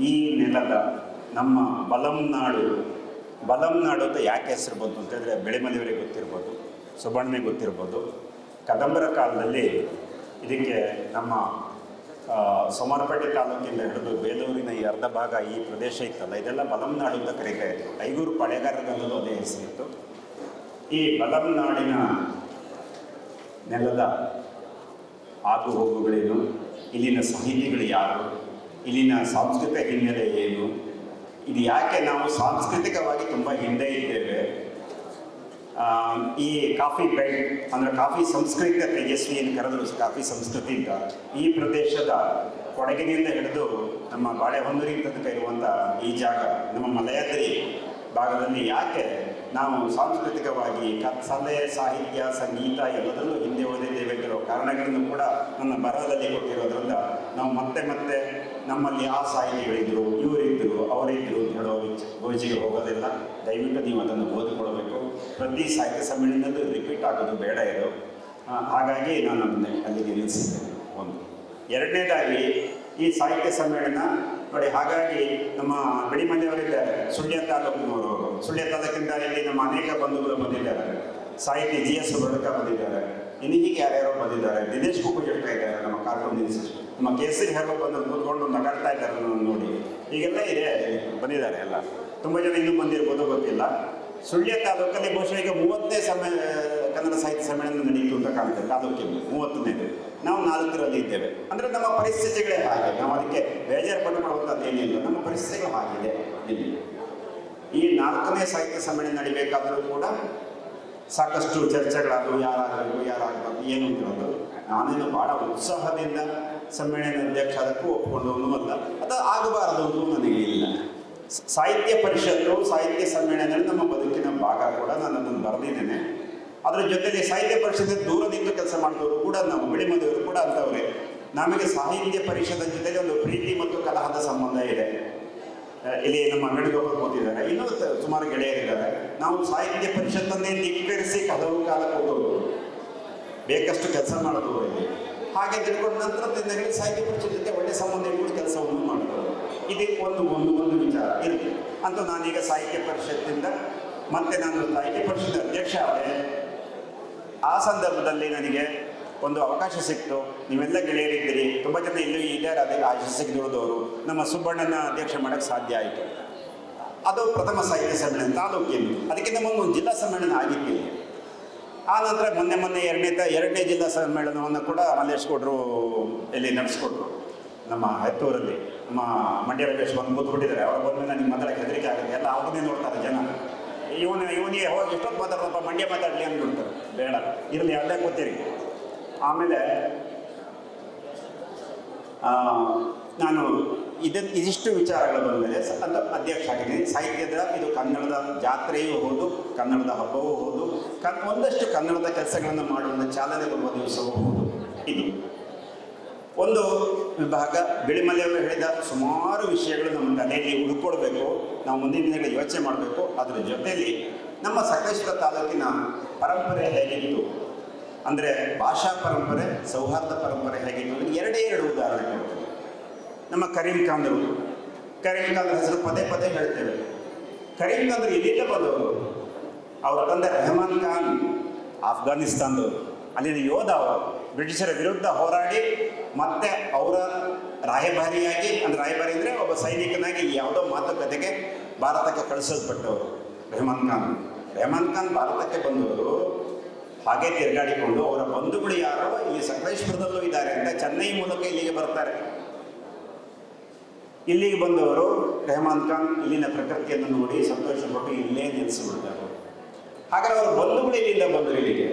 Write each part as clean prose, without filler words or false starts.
ಈ ನೆಲದ ನಮ್ಮ ಬಲಂನಾಡು ಅಂತ ಯಾಕೆ ಹೆಸರು ಬಂತು ಅಂತೇಳಿದ್ರೆ ಬೆಳೆಮಲೆಯವರಿಗೆ ಗೊತ್ತಿರ್ಬೋದು, ಸುಬ್ಬಣ್ಣನಿಗೆ ಗೊತ್ತಿರ್ಬೋದು. ಕದಂಬರ ಕಾಲದಲ್ಲಿ ಇದಕ್ಕೆ ನಮ್ಮ ಸೋಮವಾರಪೇಟೆ ತಾಲೂಕಿಂದ ಹಿಡಿದು ಬೇಲೂರಿನ ಈ ಅರ್ಧ ಭಾಗ ಈ ಪ್ರದೇಶ ಇತ್ತಲ್ಲ, ಇದೆಲ್ಲ ಬಲಂನಾಡು ಅಂತ ಕರೀತಾ ಇದ್ರು. ಐಗೂರು ಪಾಳೆಗಾರರಲ್ಲೂ ಅದೇ ಹೆಸರಿತ್ತು. ಈ ಬಲಂನಾಡಿನ ನೆಲದ ಆಗು ಹೋಗುಗಳೇನು, ಇಲ್ಲಿನ ಸಾಹಿತಿಗಳು ಯಾರು, ಇಲ್ಲಿನ ಸಾಂಸ್ಕೃತಿಕ ಹಿನ್ನೆಲೆ ಏನು, ಇದು ಯಾಕೆ ನಾವು ಸಾಂಸ್ಕೃತಿಕವಾಗಿ ತುಂಬ ಹಿಂದೆ ಇದ್ದೇವೆ, ಈ ಕಾಫಿ ಬೆಲ್ಟ್ ಅಂದರೆ ಕಾಫಿ ಸಂಸ್ಕೃತಿಯ ತೇಜಸ್ವಿ ಏನು ಕರೆದ್ರು ಕಾಫಿ ಸಂಸ್ಕೃತಿ ಅಂತ ಈ ಪ್ರದೇಶದ ಕೊಡಗಿನಿಂದ ಹಿಡಿದು ನಮ್ಮ ಬಾಳೆಹೊನ್ನೂರಿ ತನಕ ಇರುವಂಥ ಈ ಜಾಗ ನಮ್ಮ ಮಲಯಾದ್ರಿ ಭಾಗದಲ್ಲಿ ಯಾಕೆ ನಾವು ಸಾಂಸ್ಕೃತಿಕವಾಗಿ ಕಲೆ, ಸಾಹಿತ್ಯ, ಸಂಗೀತ ಎಲ್ಲದರಲ್ಲೂ ಹಿಂದೆ ಓದಿದ್ದೇವೆ ಕೆಲವು ಕಾರಣಗಳನ್ನು ಕೂಡ ನನ್ನ ಬರಹದಲ್ಲಿ ಕೊಟ್ಟಿರೋದ್ರಿಂದ ನಾವು ಮತ್ತೆ ಮತ್ತೆ ನಮ್ಮಲ್ಲಿ ಆ ಸಾಹಿತಿಗಳಿದ್ದರು, ಇವರಿದ್ದರು, ಅವರಿದ್ದರು ಅಂತ ಹೇಳೋ ಗೋಜಿಗೆ ಹೋಗೋದಿಲ್ಲ. ದಯವಿಟ್ಟು ನೀವು ಅದನ್ನು ಓದಿಕೊಳ್ಬೇಕು. ಪ್ರತಿ ಸಾಹಿತ್ಯ ಸಮ್ಮೇಳನದಲ್ಲೂ ರಿಪೀಟ್ ಆಗೋದು ಬೇಡ ಇದು. ಹಾಗಾಗಿ ನಾನು ಅದನ್ನೇ ಅಲ್ಲಿಗೆ ನಿಲ್ಲಿಸಿದ್ದೇನೆ. ಒಂದು ಎರಡನೇದಾಗಿ ಈ ಸಾಹಿತ್ಯ ಸಮ್ಮೇಳನ ನೋಡಿ, ಹಾಗಾಗಿ ನಮ್ಮ ಬೆಳಿಮಲೆಯವರಿದ್ದಾರೆ, ಸುಳ್ಯ ತಾಲೂಕಿನವರು. ಸುಳ್ಯ ತಾಲೂಕಿಂದ ಇಲ್ಲಿ ನಮ್ಮ ಅನೇಕ ಬಂಧುಗಳು ಬಂದಿದ್ದಾರೆ. ಸಾಹಿತಿ GS ಬಡಕ ಬಂದಿದ್ದಾರೆ, ಇನ್ನು ಹೀಗೆ ಯಾರ್ಯಾರೋ ಬಂದಿದ್ದಾರೆ. ದಿನೇಶ್ ಕುಪ್ಪುಜಟ್ಕ ಇದ್ದಾರೆ, ನಮ್ಮ ಕಾರ್ಟೂನ್ ದಿನೇಶ್. ನಮ್ಮ ಕೇಸರಿ ಹ್ಯಾರೋ ಬಂದು ಕೂತ್ಕೊಂಡು ನಗಾಡ್ತಾ ಇದ್ದಾರೆ ನಾನು ನೋಡಿ. ಈಗೆಲ್ಲ ಇದೆ, ಬಂದಿದ್ದಾರೆ ಎಲ್ಲ. ತುಂಬ ಜನ ಇನ್ನೂ ಬಂದಿರ್ಬೋದು, ಗೊತ್ತಿಲ್ಲ. ಸುಳ್ಯ ತಾಲೂಕಲ್ಲಿ ಬಹುಶಃ ಈಗ 30ನೇ ಕನ್ನಡ ಸಾಹಿತ್ಯ ಸಮ್ಮೇಳನ ನಡೆಯಿತು ಅಂತ ಕಾಣುತ್ತೆ. ತಾಲೂಕಿನ 30ನೇದು, ನಾವು 4ರಲ್ಲಿ ಇದ್ದೇವೆ. ಅಂದರೆ ನಮ್ಮ ಪರಿಸ್ಥಿತಿಗಳೇ ಹಾಗೆ, ನಾವು ಅದಕ್ಕೆ ಬೇಜಾರು ಪಟ್ಟು ಮಾಡುವಂಥದ್ದು ಏನಿಲ್ಲ, ನಮ್ಮ ಪರಿಸ್ಥಿತಿಗಳು ಹಾಗಿದೆ. ಇಲ್ಲಿ ಈ 4ನೇ ಸಾಹಿತ್ಯ ಸಮ್ಮೇಳನ ನಡಿಬೇಕಾದರೂ ಕೂಡ ಸಾಕಷ್ಟು ಚರ್ಚೆಗಳಾದವು, ಯಾರಾಗಬೇಕು ಏನು ಅಂತಿರೋದು. ನಾನೇನು ಭಾಳ ಉತ್ಸಾಹದಿಂದ ಸಮ್ಮೇಳನ ಅಧ್ಯಕ್ಷ ಅದಕ್ಕೂ ಒಪ್ಪಿಕೊಂಡವನು ಅಲ್ಲ, ಅದು ಆಗಬಾರದು ಅಂತ ನನಗೆ ಇಲ್ಲ. ಸಾಹಿತ್ಯ ಪರಿಷತ್ತು, ಸಾಹಿತ್ಯ ಸಮ್ಮೇಳನದಲ್ಲಿ ನಮ್ಮ ಬದುಕಿನ ಭಾಗ ಕೂಡ, ನಾನು ಅದನ್ನು ಬರೆದಿದ್ದೇನೆ. ಅದರ ಜೊತೆಯಲ್ಲಿ ಸಾಹಿತ್ಯ ಪರಿಷತ್ ದೂರ ನಿಂತು ಕೆಲಸ ಮಾಡಿದವರು ಕೂಡ ನಾವು ಬೆಳಿಮಲೆಯವರು ಕೂಡ ಅಂತವ್ರೆ. ನಮಗೆ ಸಾಹಿತ್ಯ ಪರಿಷತ್ ಜೊತೆಗೆ ಒಂದು ಪ್ರೀತಿ ಮತ್ತು ಕಲಹದ ಸಂಬಂಧ ಇದೆ. ಇಲ್ಲಿ ನಮ್ಮ ವೇಣುಗೋಪಾಲ್ ಕೂತಿದ್ದಾರೆ, ಇನ್ನೂ ಸುಮಾರು ಗೆಳೆಯರಿದ್ದಾರೆ. ನಾವು ಸಾಹಿತ್ಯ ಪರಿಷತ್ತನ್ನೇ ಧಿಕ್ಕರಿಸಿ ಹಲವು ಕಾಲ ಕೂತವರು, ಬೇಕಷ್ಟು ಕೆಲಸ ಮಾಡೋದು ಇಲ್ಲಿ. ಹಾಗೆ ತಿಳ್ಕೊಂಡ ನಂತರ ದಿನಗಳಲ್ಲಿ ಸಾಹಿತ್ಯ ಪರಿಷತ್ ಜೊತೆ ಒಳ್ಳೆ ಸಂಬಂಧ ಇಟ್ಕೊಂಡು ಕೆಲಸವನ್ನು ಮಾಡೋದು. ಇದಕ್ಕೆ ಒಂದು ವಿಚಾರ ಇರಲಿ ಅಂತ ನಾನೀಗ ಸಾಹಿತ್ಯ ಪರಿಷತ್ತಿಂದ ಮತ್ತೆ ನಾನು ಸಾಹಿತ್ಯ ಪರಿಷತ್ ಅಧ್ಯಕ್ಷ ಆದೆ. ಆ ಸಂದರ್ಭದಲ್ಲಿ ನನಗೆ ಒಂದು ಅವಕಾಶ ಸಿಕ್ತು. ನೀವೆಲ್ಲ ಗೆಳೆಯರಿದ್ದೀರಿ, ತುಂಬ ಜನ ಇಲ್ಲೂ ಇದ್ದಾರೆ, ಅದೇ ಆಶಿಸಿಗೆ ದುಡಿದವರು. ನಮ್ಮ ಸುಬ್ಬಣ್ಣನ ಅಧ್ಯಕ್ಷ ಮಾಡೋಕ್ಕೆ ಸಾಧ್ಯ ಆಯಿತು. ಅದು ಪ್ರಥಮ ಸಾಹಿತ್ಯ ಸಮ್ಮೇಳನ ತಾಲೂಕಿನ, ಅದಕ್ಕಿಂತ ಮುಂದೆ ಒಂದು ಜಿಲ್ಲಾ ಸಮ್ಮೇಳನ ಆಗಿತ್ತಿಲ್ಲ. ಆ ನಂತರ ಮೊನ್ನೆ ಎರಡನೇ ಜಿಲ್ಲಾ ಸಮ್ಮೇಳನವನ್ನು ಕೂಡ ಮಲ್ಲೇಶ್ ಗೌಡರು ಇಲ್ಲಿ ನಡೆಸ್ಕೊಟ್ರು. ನಮ್ಮ ಹೆತ್ತೂರಲ್ಲಿ ನಮ್ಮ ಮಂಡ್ಯ ರಮೇಶ್ ಬಂದು ಕೂತ್ಬಿಟ್ಟಿದ್ದಾರೆ. ಅವ್ರು ಬಂದು ನನಗೆ ಮಾತಾಡೋಕ್ಕೆ ಹೆದರಿಕೆ ಆಗುತ್ತೆ. ಎಲ್ಲ ಅವ್ರನ್ನೇ ನೋಡ್ತಾರೆ ಜನ. ಇವನಿಗೆ ಹೋಗಿ ಎಷ್ಟೊತ್ತು ಮಾತಾಡ್ದಪ್ಪ, ಮಂಡ್ಯ ಮಾತಾಡಲಿ ಅಂದ್ಬಿಡ್ತಾರೆ. ಬೇಡ ಇರಲಿ, ಅಲ್ಲೇ ಕೂತೀರಿ. ಆಮೇಲೆ ನಾನು ಇದಿಷ್ಟು ವಿಚಾರಗಳು ಬಂದಮೇಲೆ ಅಂತ ಅಧ್ಯಕ್ಷ ಆಗಿದ್ದೀನಿ. ಸಾಹಿತ್ಯದ ಇದು ಕನ್ನಡದ ಜಾತ್ರೆಯೂ ಹೌದು, ಕನ್ನಡದ ಹಬ್ಬವೂ ಹೌದು, ಒಂದಷ್ಟು ಕನ್ನಡದ ಕೆಲಸಗಳನ್ನು ಮಾಡುವ ಚಾಲನೆ ಕೊಡುವ ದಿವಸವೂ ಹೌದು. ಇದು ಒಂದು ವಿಭಾಗ. ಬೆಳಿಮಲೆಯವರು ಹೇಳಿದ ಸುಮಾರು ವಿಷಯಗಳು ನಮ್ಮ ತಲೆಯಲ್ಲಿ ಉಳ್ಕೊಳ್ಬೇಕು, ನಾವು ಮುಂದಿನ ದಿನಗಳಲ್ಲಿ ಯೋಚನೆ ಮಾಡಬೇಕು. ಅದರ ಜೊತೆಯಲ್ಲಿ ನಮ್ಮ ಸಕಲೇಶ್ವರ ತಾಲೂಕಿನ ಪರಂಪರೆ ಹೇಗಿತ್ತು ಅಂದರೆ ಭಾಷಾ ಪರಂಪರೆ, ಸೌಹಾರ್ದ ಪರಂಪರೆ ಹೇಗಿತ್ತು ಅಂದರೆ ಎರಡು ಉದಾಹರಣೆ ಕೊಡ್ತೇವೆ. ನಮ್ಮ ಕರೀಂ ಖಾನ್ರು ಹೆಸರು ಪದೇ ಹೇಳ್ತೇವೆ. ಕರೀಂ ಖಾನ್ರು ಎಲ್ಲಿಂದ ಬಂದವರು? ಅವರ ತಂದೆ ರೆಹಮಾನ್ ಖಾನ್ ಆಫ್ಘಾನಿಸ್ತಾನದವರು, ಅಲ್ಲಿನ ಯೋಧ. ಅವರು ಬ್ರಿಟಿಷರ ವಿರುದ್ಧ ಹೋರಾಡಿ ಮತ್ತೆ ಅವರ ರಾಯಭಾರಿಯಾಗಿ, ರಾಯಭಾರಿ ಅಂದರೆ ಒಬ್ಬ ಸೈನಿಕನಾಗಿ ಯಾವುದೋ ಮಾತುಕತೆಗೆ ಭಾರತಕ್ಕೆ ಕಳಿಸಲ್ಪಟ್ಟವರು ರೆಹಮಾನ್ ಖಾನ್ ಭಾರತಕ್ಕೆ ಬಂದವರು. ಹಾಗೆ ತಿರುಗಾಡಿಕೊಂಡು ಅವರ ಬಂಧುಗಳು ಯಾರೋ ಇಲ್ಲಿ ಸಕಲೇಶ್ವರದಲ್ಲೂ ಇದ್ದಾರೆ ಅಂತ ಚೆನ್ನೈ ಮೂಲಕ ಇಲ್ಲಿಗೆ ಬರ್ತಾರೆ. ಇಲ್ಲಿಗೆ ಬಂದವರು ರೆಹಮಾನ್ ಖಾನ್ ಇಲ್ಲಿನ ಪ್ರಕೃತಿಯನ್ನು ನೋಡಿ ಸಂತೋಷಪಟ್ಟು ಇಲ್ಲೇ ನಿಲ್ಲಿಸಿಬಿಡ್ತಾರೆ. ಹಾಗಾದ್ರೆ ಅವರ ಬಂಧುಗಳು ಇಲ್ಲಿಂದ ಬಂದರು ಇಲ್ಲಿಗೆ.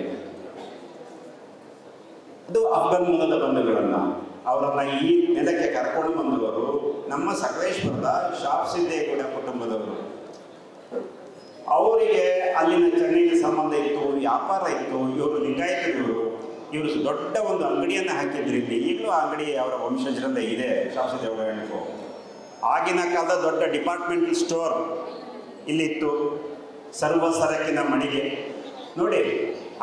ಅದು ಅಫ್ಘಾನ್ ಮೂಲದ ಬಂಧುಗಳನ್ನು ಅವರನ್ನು ಈ ನೆಲಕ್ಕೆ ಕರ್ಕೊಂಡು ಬಂದವರು ನಮ್ಮ ಸಕಲೇಶ್ವರದ ಶಾಪ್ ಸಿದ್ದೇಗೌಡ ಕುಟುಂಬದವರು. ಅವರಿಗೆ ಅಲ್ಲಿನ ಚೆನ್ನೈನ ಸಂಬಂಧ ಇತ್ತು, ವ್ಯಾಪಾರ ಇತ್ತು. ಇವರು ಲಿಂಗಾಯತರು, ಇವರು ದೊಡ್ಡ ಒಂದು ಅಂಗಡಿಯನ್ನು ಹಾಕಿದ್ರು ಇಲ್ಲಿ. ಈಗಲೂ ಆ ಅಂಗಡಿ ಅವರ ವಂಶಜರಲ್ಲೇ ಇದೆ, ಶಾಪ್ ಸಿದ್ದೇಗೌಡ ಹೆಣ್ಣು. ಆಗಿನ ಕಾಲದ ದೊಡ್ಡ ಡಿಪಾರ್ಟ್ಮೆಂಟಲ್ ಸ್ಟೋರ್ ಇಲ್ಲಿತ್ತು, ಸರ್ವ ಸರಕಿನ ಮಳಿಗೆ ನೋಡಿ.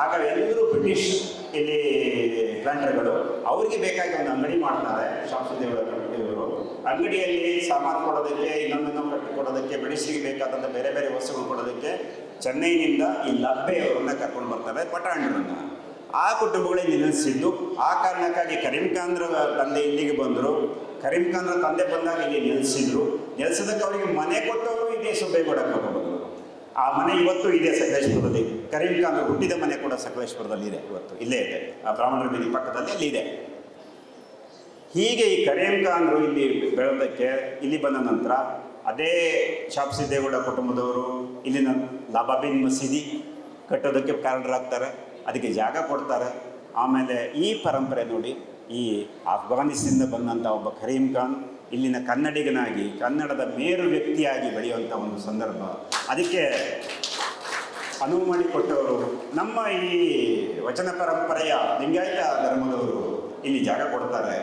ಆಗ ಎಲ್ಲರೂ ಬ್ರಿಟಿಷ್ ಇಲ್ಲಿ ಪ್ಲಾಂಟರ್ಗಳು, ಅವರಿಗೆ ಬೇಕಾಗಿ ಒಂದು ಅಂಗಡಿ ಮಾಡ್ತಾರೆ ಶಾಪ್ ಸಿದ್ದೇಗೌಡ ಇವರು. ಅಂಗಡಿಯಲ್ಲಿ ಸಾಮಾನು ಕೊಡೋದಕ್ಕೆ, ಇನ್ನೊಂದನ್ನು ಕಟ್ಟಿಕೊಡೋದಕ್ಕೆ, ಮೆಡಿಸಿನ್ಗೆ ಬೇಕಾದಂಥ ಬೇರೆ ಬೇರೆ ವಸ್ತುಗಳು ಕೊಡೋದಕ್ಕೆ ಚೆನ್ನೈನಿಂದ ಈ ಲಬ್ಬೆಯವರನ್ನ ಕರ್ಕೊಂಡು ಬರ್ತಾರೆ, ಪಟಾಣರನ್ನ. ಆ ಕುಟುಂಬಗಳಲ್ಲಿ ನಿಲ್ಲಿಸಿದ್ದು. ಆ ಕಾರಣಕ್ಕಾಗಿ ಕರೀಂ ಖಾನ್ರ ತಂದೆ ಇಲ್ಲಿಗೆ ಬಂದರು. ಕರೀಂ ಖಾನ್ರ ತಂದೆ ಬಂದಾಗ ಇಲ್ಲಿ ನಿಲ್ಲಿಸಿದ್ರು. ನಿಲ್ಲಿಸೋದಕ್ಕೆ ಅವರಿಗೆ ಮನೆ ಕೊಟ್ಟವರು ಇದೇ ಸುಬ್ಬೇಗೌಡ ಬಂದರು. ಆ ಮನೆ ಇವತ್ತು ಇದೆ ಸಕಲೇಶ್ಪುರದಲ್ಲಿ. ಕರೀಂ ಖಾನ್ ಹುಟ್ಟಿದ ಮನೆ ಕೂಡ ಸಕಲೇಶ್ಪುರದಲ್ಲಿ ಇದೆ, ಇವತ್ತು ಇಲ್ಲೇ ಇದೆ, ಆ ಬ್ರಾಹ್ಮಣರ ಬೀದಿ ಪಕ್ಕದಲ್ಲಿ ಅಲ್ಲಿದೆ. ಹೀಗೆ ಈ ಕರೀಂ ಖಾನ್ರು ಇಲ್ಲಿ ಬೆಳೆದಕ್ಕೆ ಇಲ್ಲಿ ಬಂದ ನಂತರ ಅದೇ ಶಾಪ್ ಸಿದ್ದೇಗೌಡ ಕುಟುಂಬದವರು ಇಲ್ಲಿನ ಲಾಬಾಬಿನ್ ಮಸೀದಿ ಕಟ್ಟೋದಕ್ಕೆ ಕಾರಣರಾಗ್ತಾರೆ, ಅದಕ್ಕೆ ಜಾಗ ಕೊಡ್ತಾರೆ. ಆಮೇಲೆ ಈ ಪರಂಪರೆ ನೋಡಿ, ಈ ಅಫ್ಘಾನಿಸ್ತಾನದಿಂದ ಬಂದಂಥ ಒಬ್ಬ ಕರೀಂ ಖಾನ್ ಇಲ್ಲಿನ ಕನ್ನಡಿಗನಾಗಿ, ಕನ್ನಡದ ಮೇರು ವ್ಯಕ್ತಿಯಾಗಿ ಬೆಳೆಯುವಂಥ ಒಂದು ಸಂದರ್ಭ. ಅದಕ್ಕೆ ಅನುವು ಮಾಡಿಕೊಟ್ಟವರು ನಮ್ಮ ಈ ವಚನ ಪರಂಪರೆಯ ಲಿಂಗಾಯತ ಧರ್ಮದವರು ಇಲ್ಲಿ ಜಾಗ ಕೊಡ್ತಾರೆ.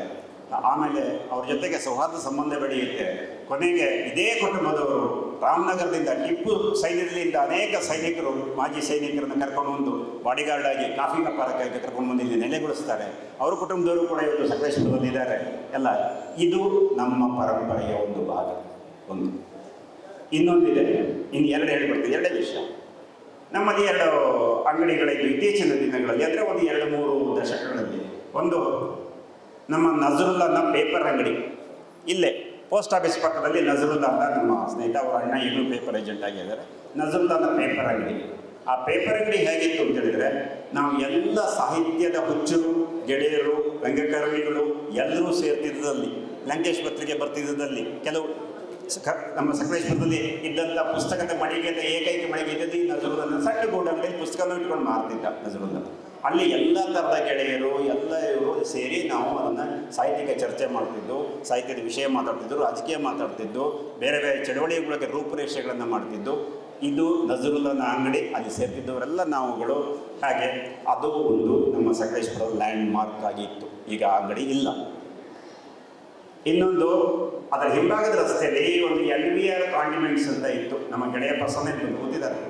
ಆಮೇಲೆ ಅವ್ರ ಜೊತೆಗೆ ಸೌಹಾರ್ದ ಸಂಬಂಧ ಬೆಳೆಯುತ್ತೆ. ಕೊನೆಗೆ ಇದೇ ಕುಟುಂಬದವರು ರಾಮನಗರದಿಂದ ಟಿಪ್ಪು ಸೈನ್ಯದಿಂದ ಅನೇಕ ಸೈನಿಕರು, ಮಾಜಿ ಸೈನಿಕರನ್ನು ಕರ್ಕೊಂಡು ಬಾಡಿಗಾರ್ಡ್ ಆಗಿ ಕಾಫಿ ವ್ಯಾಪಾರಕ್ಕಾಗಿ ಕರ್ಕೊಂಡು ಬಂದು ಇಲ್ಲಿ ನೆಲೆಗೊಳಿಸ್ತಾರೆ. ಅವ್ರ ಕುಟುಂಬದವರು ಕೂಡ ಇವತ್ತು ಸಕಲೇಶ್ಪುರದಲ್ಲಿ ಇದ್ದಾರೆ ಎಲ್ಲ. ಇದು ನಮ್ಮ ಪರಂಪರೆಯ ಒಂದು ಭಾಗ. ಒಂದು ಇನ್ನೊಂದಿದೆ, ಇನ್ನು ಎರಡು ಹೇಳ್ಬಿಡ್ತೀವಿ. ಎರಡೇ ವಿಷಯ. ನಮ್ಮಲ್ಲಿ ಎರಡು ಅಂಗಡಿಗಳಿದ್ದು ಇತ್ತೀಚಿನ ದಿನಗಳಲ್ಲಿ, ಅಂದರೆ ಒಂದು 2-3 ದಶಕಗಳಲ್ಲಿ. ಒಂದು ನಮ್ಮ ನಜರುಲ್ಲನ ಪೇಪರ್ ಅಂಗಡಿ, ಇಲ್ಲೇ ಪೋಸ್ಟ್ ಆಫೀಸ್ ಪಕ್ಕದಲ್ಲಿ ನಜರುಲ್ಲಾ ಅಂತ ನಮ್ಮ ಸ್ನೇಹಿತ, ಅವರ ಅಣ್ಣ ಈಗಲೂ ಪೇಪರ್ ಏಜೆಂಟ್ ಆಗಿದ್ದಾರೆ. ನಜರುಲ್ಲನ ಪೇಪರ್ ಅಂಗಡಿ. ಆ ಪೇಪರ್ ಅಂಗಡಿ ಹೇಗಿತ್ತು ಅಂತ ಹೇಳಿದರೆ, ನಾವು ಎಲ್ಲ ಸಾಹಿತ್ಯದ ಹುಚ್ಚರು, ಗೆಳೆಯರು, ರಂಗಕರ್ಮಿಗಳು ಎಲ್ಲರೂ ಸೇರ್ತಿದ್ದಲ್ಲಿ, ಲಂಕೇಶ್ ಪತ್ರಿಕೆ ಬರ್ತಿದ್ದಲ್ಲಿ, ಕೆಲವು ನಮ್ಮ ಸಕಲೇಶ್ಪುರದಲ್ಲಿ ಇದ್ದಂಥ ಪುಸ್ತಕದ ಮಳಿಗೆ ಅಂತ ಏಕೈಕ ಮಳಿಗೆ ಇದ್ದದ್ದು ಈ ನಜರುಲ್ಲನ. ಸಣ್ಣ ಗೂಡಂಗಡಿಯಲ್ಲಿ ಪುಸ್ತಕನೂ ಇಟ್ಕೊಂಡು ಮಾರ್ತಿದ್ದ ನಜರುಲ್ಲನ. ಅಲ್ಲಿ ಎಲ್ಲ ಥರದ ಗೆಳೆಯರು ಎಲ್ಲ ಇವರು ಸೇರಿ ನಾವು ಅದನ್ನು ಸಾಹಿತ್ಯಿಕ ಚರ್ಚೆ ಮಾಡ್ತಿದ್ದು, ಸಾಹಿತ್ಯದ ವಿಷಯ ಮಾತಾಡ್ತಿದ್ದು, ರಾಜಕೀಯ ಮಾತಾಡ್ತಿದ್ದು, ಬೇರೆ ಬೇರೆ ಚಳವಳಿಗಳಿಗೆ ರೂಪುರೇಷೆಗಳನ್ನು ಮಾಡ್ತಿದ್ದು. ಇದು ನಜರುಲ್ಲನ ಅಂಗಡಿ. ಅಲ್ಲಿ ಸೇರ್ತಿದ್ದವರೆಲ್ಲ ನಾವುಗಳು. ಹಾಗೆ ಅದು ಒಂದು ನಮ್ಮ ಸಕಲೇಶ್ಪುರದ ಲ್ಯಾಂಡ್ ಮಾರ್ಕ್ ಆಗಿತ್ತು. ಈಗ ಆ ಅಂಗಡಿ ಇಲ್ಲ. ಇನ್ನೊಂದು, ಅದರ ಹಿಂಭಾಗದ ರಸ್ತೆಯಲ್ಲಿ ಒಂದು LVR ಕಾಂಡಿಮೆಂಟ್ಸ್ ಅಂತ ಇತ್ತು. ನಮ್ಮ ಗೆಳೆಯ ಪ್ರಸನ್ನ ಕೂತಿದ್ದಾರೆ.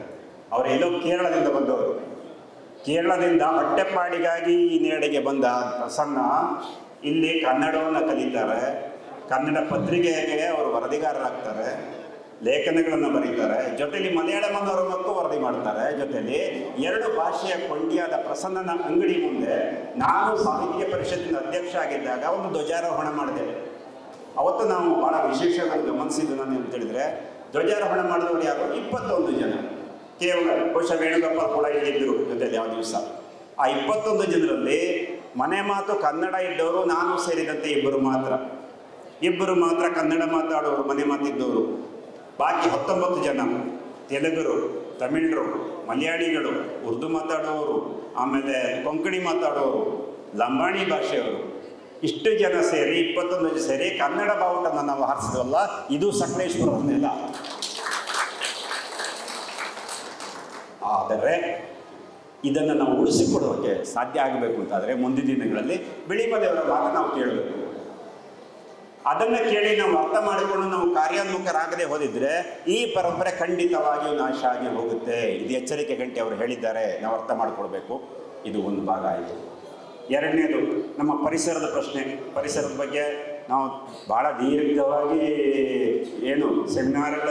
ಅವರು ಎಲ್ಲೋ ಕೇರಳದಿಂದ ಬಂದವರು. ಕೇರಳದಿಂದ ಹೊಟ್ಟೆಪಾಡಿಗಾಗಿ ಈ ನೇಡೆಗೆ ಬಂದ ಪ್ರಸನ್ನ ಇಲ್ಲಿ ಕನ್ನಡವನ್ನು ಕಲಿತಾರೆ, ಕನ್ನಡ ಪತ್ರಿಕೆಗೆ ಅವರು ವರದಿಗಾರರಾಗ್ತಾರೆ, ಲೇಖನಗಳನ್ನು ಬರೀತಾರೆ, ಜೊತೆಯಲ್ಲಿ ಮಲಯಾಳಂನವರ ಮಕ್ಕಳು ವರದಿ ಮಾಡ್ತಾರೆ. ಜೊತೆಯಲ್ಲಿ 2 ಭಾಷೆಯ ಕೊಂಡಿಯಾದ ಪ್ರಸನ್ನನ ಅಂಗಡಿ ಮುಂದೆ ನಾನು ಸಾಹಿತ್ಯ ಪರಿಷತ್ತಿನ ಅಧ್ಯಕ್ಷ ಆಗಿದ್ದಾಗ ಒಂದು ಧ್ವಜಾರೋಹಣ ಮಾಡಿದೆ. ಅವತ್ತು ನಾವು ಭಾಳ ವಿಶೇಷವಾಗಿ ಗಮನಿಸಿದ್ದು ನಾನು ಅಂತ ಹೇಳಿದರೆ, ಧ್ವಜಾರೋಹಣ ಮಾಡಿದವರು ಯಾರು? 21 ಜನ. ಕೇವಲ ಬಹುಶಃ ವೇಣುಗೋಪಾಲ್ ಕೂಡ ಇಲ್ಲಿದ್ದರು ಜೊತೆಯಲ್ಲಿ ಯಾವ ದಿವಸ. ಆ 21 ಜನರಲ್ಲಿ ಮನೆ ಮಾತು ಕನ್ನಡ ಇದ್ದವರು ನಾನು ಸೇರಿದಂತೆ ಇಬ್ಬರು ಮಾತ್ರ ಕನ್ನಡ ಮಾತಾಡೋರು, ಮನೆ ಮಾತಿದ್ದವರು. ಬಾಕಿ 19 ಜನ ತೆಲುಗರು, ತಮಿಳರು, ಮಲಯಾಳಿಗಳು, ಉರ್ದು ಮಾತಾಡೋರು, ಆಮೇಲೆ ಕೊಂಕಣಿ ಮಾತಾಡೋರು, ಲಂಬಾಣಿ ಭಾಷೆಯವರು. ಇಷ್ಟು ಜನ ಸೇರಿ 21 ಜನ ಸೇರಿ ಕನ್ನಡ ಬಾವುಟನ್ನು ನಾವು ಹಾರಿಸಿದ್ವಲ್ಲ, ಇದು ಸಕಲೇಶ್ಪುರದ ನೆಲ. ಆದರೆ ಇದನ್ನು ನಾವು ಉಳಿಸಿಕೊಡೋಕ್ಕೆ ಸಾಧ್ಯ ಆಗಬೇಕು ಅಂತಾದರೆ ಮುಂದಿನ ದಿನಗಳಲ್ಲಿ ಬಿಳಿಮಲೆಯವರ ಮಾತು ನಾವು ಕೇಳಬೇಕು. ಅದನ್ನು ಕೇಳಿ ನಾವು ಅರ್ಥ ಮಾಡಿಕೊಂಡು ನಾವು ಕಾರ್ಯೋನ್ಮುಖರಾಗದೆ ಹೋದಿದ್ರೆ ಈ ಪರಂಪರೆ ಖಂಡಿತವಾಗಿಯೂ ನಾಶ ಆಗಿ ಹೋಗುತ್ತೆ. ಇದು ಎಚ್ಚರಿಕೆ ಗಂಟೆ ಅವರು ಹೇಳಿದ್ದಾರೆ, ನಾವು ಅರ್ಥ ಮಾಡಿಕೊಳ್ಬೇಕು. ಇದು ಒಂದು ಭಾಗ ಆಯಿತು. ಎರಡನೇದು ನಮ್ಮ ಪರಿಸರದ ಪ್ರಶ್ನೆ. ಪರಿಸರದ ಬಗ್ಗೆ ನಾವು ಭಾಳ ದೀರ್ಘವಾಗಿ ಸೆಮಿನಾರ್ಗಳ